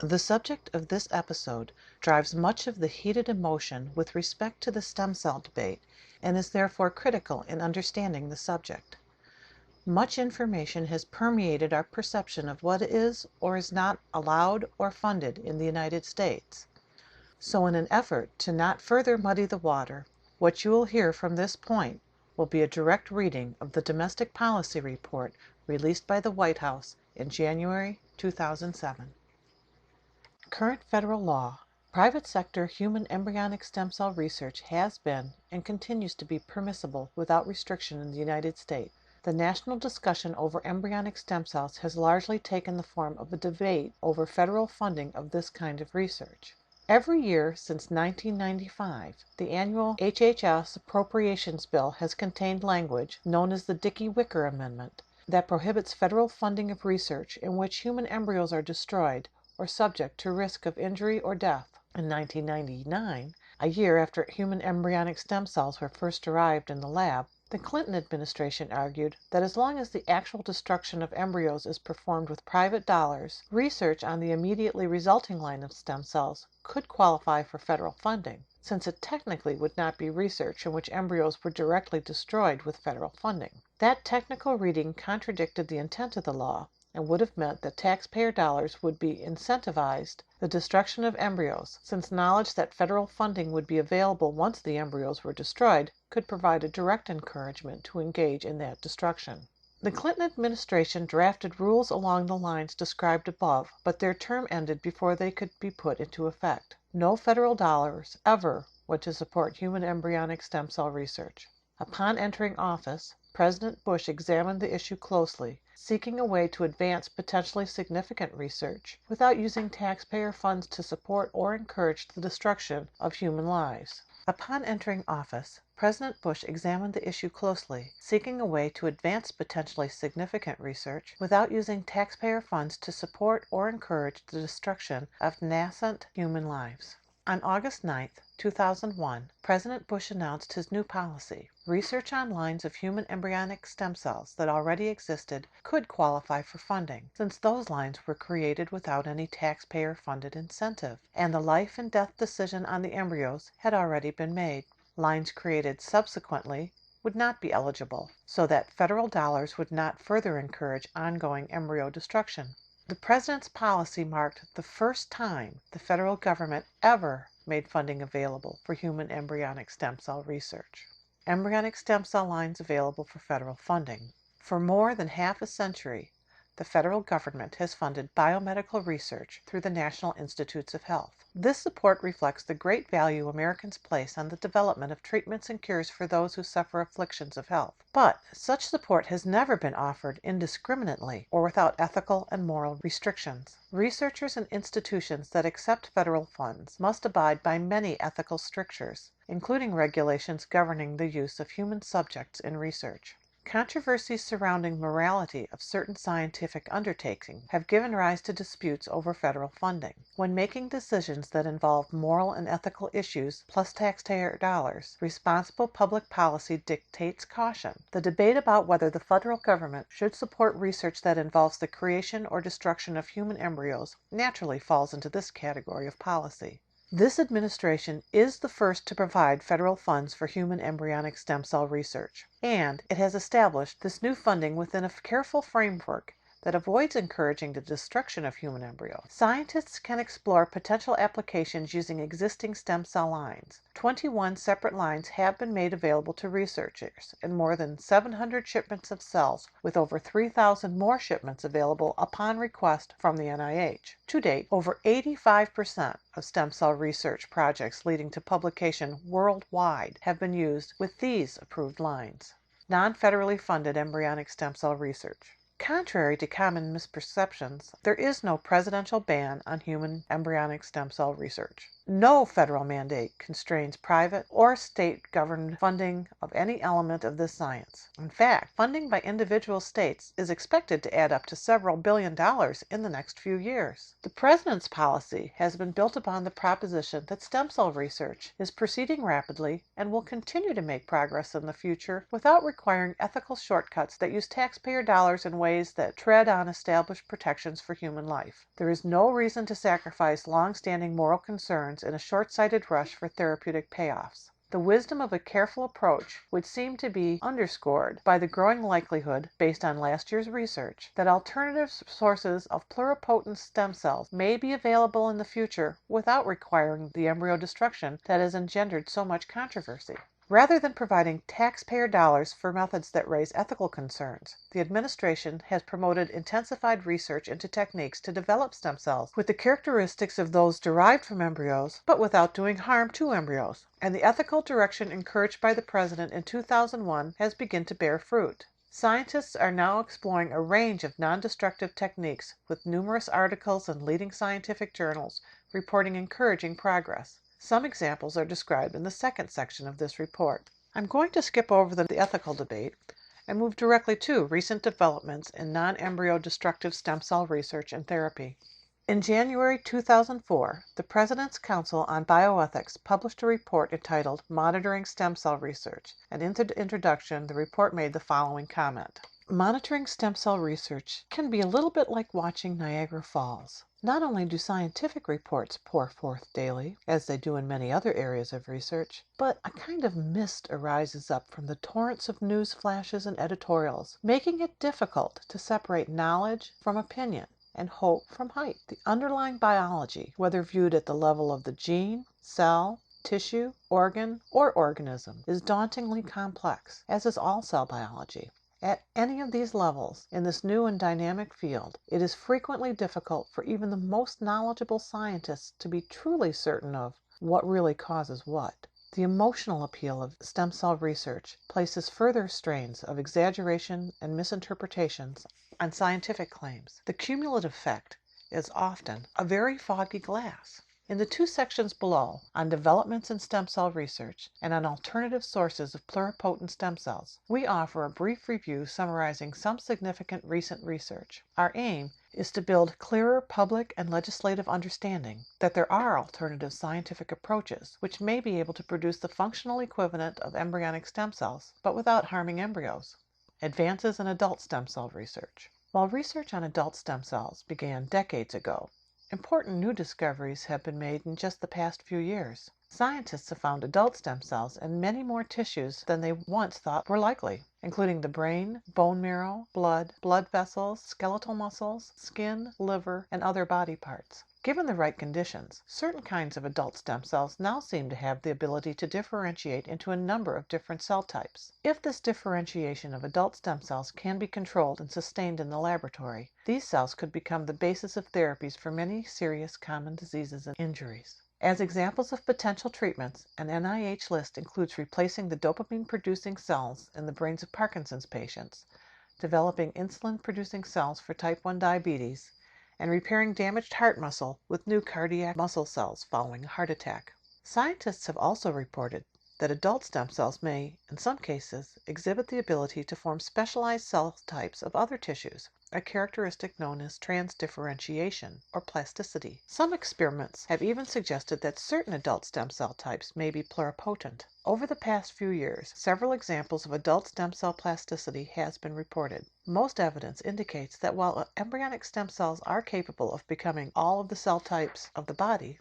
The subject of this episode drives much of the heated emotion with respect to the stem cell debate and is therefore critical in understanding the subject. Much information has permeated our perception of what is or is not allowed or funded in the United States. So in an effort to not further muddy the water, what you will hear from this point will be a direct reading of the Domestic Policy Report released by the White House in January 2007. Current federal law. Private sector human embryonic stem cell research has been and continues to be permissible without restriction in the United States. The national discussion over embryonic stem cells has largely taken the form of a debate over federal funding of this kind of research. Every year since 1995, the annual HHS Appropriations Bill has contained language known as the Dickey-Wicker Amendment that prohibits federal funding of research in which human embryos are destroyed or subject to risk of injury or death. In 1999, a year after human embryonic stem cells were first derived in the lab, the Clinton administration argued that as long as the actual destruction of embryos is performed with private dollars, research on the immediately resulting line of stem cells could qualify for federal funding, since it technically would not be research in which embryos were directly destroyed with federal funding. That technical reading contradicted the intent of the law and would have meant that taxpayer dollars would be incentivized the destruction of embryos, since knowledge that federal funding would be available once the embryos were destroyed could provide a direct encouragement to engage in that destruction. The Clinton administration drafted rules along the lines described above, but their term ended before they could be put into effect. No federal dollars ever went to support human embryonic stem cell research. Upon entering office, President Bush examined the issue closely, seeking a way to advance potentially significant research without using taxpayer funds to support or encourage the destruction of human lives. Upon entering office, President Bush examined the issue closely, seeking a way to advance potentially significant research without using taxpayer funds to support or encourage the destruction of nascent human lives. On August 9, 2001, President Bush announced his new policy. Research on lines of human embryonic stem cells that already existed could qualify for funding, since those lines were created without any taxpayer-funded incentive, and the life and death decision on the embryos had already been made. Lines created subsequently would not be eligible, so that federal dollars would not further encourage ongoing embryo destruction. The President's policy marked the first time the federal government ever made funding available for human embryonic stem cell research. Embryonic stem cell lines available for federal funding. For more than half a century, the federal government has funded biomedical research through the National Institutes of Health. This support reflects the great value Americans place on the development of treatments and cures for those who suffer afflictions of health. But such support has never been offered indiscriminately or without ethical and moral restrictions. Researchers and institutions that accept federal funds must abide by many ethical strictures, including regulations governing the use of human subjects in research. Controversies surrounding morality of certain scientific undertakings have given rise to disputes over federal funding. When making decisions that involve moral and ethical issues plus taxpayer dollars, responsible public policy dictates caution. The debate about whether the federal government should support research that involves the creation or destruction of human embryos naturally falls into this category of policy. This administration is the first to provide federal funds for human embryonic stem cell research, and it has established this new funding within a careful framework that avoids encouraging the destruction of human embryos. Scientists can explore potential applications using existing stem cell lines. 21 separate lines have been made available to researchers, and more than 700 shipments of cells, with over 3,000 more shipments available upon request from the NIH. To date, over 85% of stem cell research projects leading to publication worldwide have been used with these approved lines. Non-federally funded embryonic stem cell research. Contrary to common misperceptions, there is no presidential ban on human embryonic stem cell research. No federal mandate constrains private or state-governed funding of any element of this science. In fact, funding by individual states is expected to add up to several $billion in the next few years. The President's policy has been built upon the proposition that stem cell research is proceeding rapidly and will continue to make progress in the future without requiring ethical shortcuts that use taxpayer dollars in ways ways that tread on established protections for human life. There is no reason to sacrifice long-standing moral concerns in a short-sighted rush for therapeutic payoffs. The wisdom of a careful approach would seem to be underscored by the growing likelihood, based on last year's research, that alternative sources of pluripotent stem cells may be available in the future without requiring the embryo destruction that has engendered so much controversy. Rather than providing taxpayer dollars for methods that raise ethical concerns, the administration has promoted intensified research into techniques to develop stem cells with the characteristics of those derived from embryos, but without doing harm to embryos. And the ethical direction encouraged by the President in 2001 has begun to bear fruit. Scientists are now exploring a range of non-destructive techniques, with numerous articles in leading scientific journals reporting encouraging progress. Some examples are described in the second section of this report. I'm going to skip over the ethical debate and move directly to recent developments in non-embryo destructive stem cell research and therapy. In January 2004, the President's Council on Bioethics published a report entitled Monitoring Stem Cell Research, and in the introduction, the report made the following comment. Monitoring stem cell research can be a little bit like watching Niagara Falls. Not only do scientific reports pour forth daily, as they do in many other areas of research, but a kind of mist arises up from the torrents of news flashes and editorials, making it difficult to separate knowledge from opinion and hope from hype. The underlying biology, whether viewed at the level of the gene, cell, tissue, organ, or organism, is dauntingly complex, as is all cell biology. At any of these levels in this new and dynamic field, it is frequently difficult for even the most knowledgeable scientists to be truly certain of what really causes what. The emotional appeal of stem cell research places further strains of exaggeration and misinterpretations on scientific claims. The cumulative effect is often a very foggy glass. In the two sections below, on developments in stem cell research and on alternative sources of pluripotent stem cells, we offer a brief review summarizing some significant recent research. Our aim is to build clearer public and legislative understanding that there are alternative scientific approaches which may be able to produce the functional equivalent of embryonic stem cells, but without harming embryos. Advances in adult stem cell research. While research on adult stem cells began decades ago, important new discoveries have been made in just the past few years. Scientists have found adult stem cells in many more tissues than they once thought were likely, including the brain, bone marrow, blood vessels, skeletal muscles, skin, liver, and other body parts. Given the right conditions, certain kinds of adult stem cells now seem to have the ability to differentiate into a number of different cell types. If this differentiation of adult stem cells can be controlled and sustained in the laboratory, these cells could become the basis of therapies for many serious common diseases and injuries. As examples of potential treatments, an NIH list includes replacing the dopamine-producing cells in the brains of Parkinson's patients, developing insulin-producing cells for type 1 diabetes, and repairing damaged heart muscle with new cardiac muscle cells following a heart attack. Scientists have also reported that adult stem cells may, in some cases, exhibit the ability to form specialized cell types of other tissues, a characteristic known as transdifferentiation or plasticity. Some experiments have even suggested that certain adult stem cell types may be pluripotent. Over the past few years, several examples of adult stem cell plasticity has been reported. Most evidence indicates that while embryonic stem cells are capable of becoming all of the cell types of the body,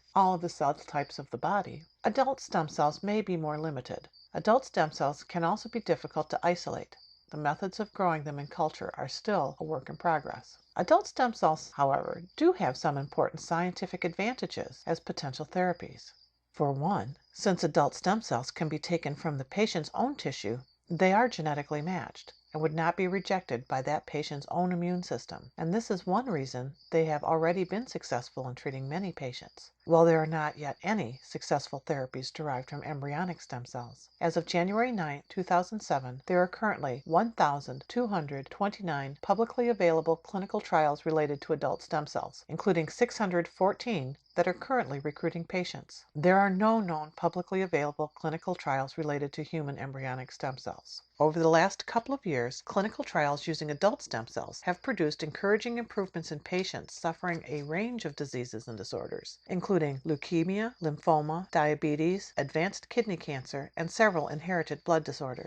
adult stem cells may be more limited. Adult stem cells can also be difficult to isolate. The methods of growing them in culture are still a work in progress. Adult stem cells, however, do have some important scientific advantages as potential therapies. For one, since adult stem cells can be taken from the patient's own tissue, they are genetically matched and would not be rejected by that patient's own immune system, and this is one reason they have already been successful in treating many patients, while there are not yet any successful therapies derived from embryonic stem cells. As of January 9, 2007, there are currently 1,229 publicly available clinical trials related to adult stem cells, including 614 that are currently recruiting patients. There are no known publicly available clinical trials related to human embryonic stem cells. Over the last couple of years, clinical trials using adult stem cells have produced encouraging improvements in patients suffering a range of diseases and disorders, including leukemia, lymphoma, diabetes, advanced kidney cancer, and several inherited blood disorders.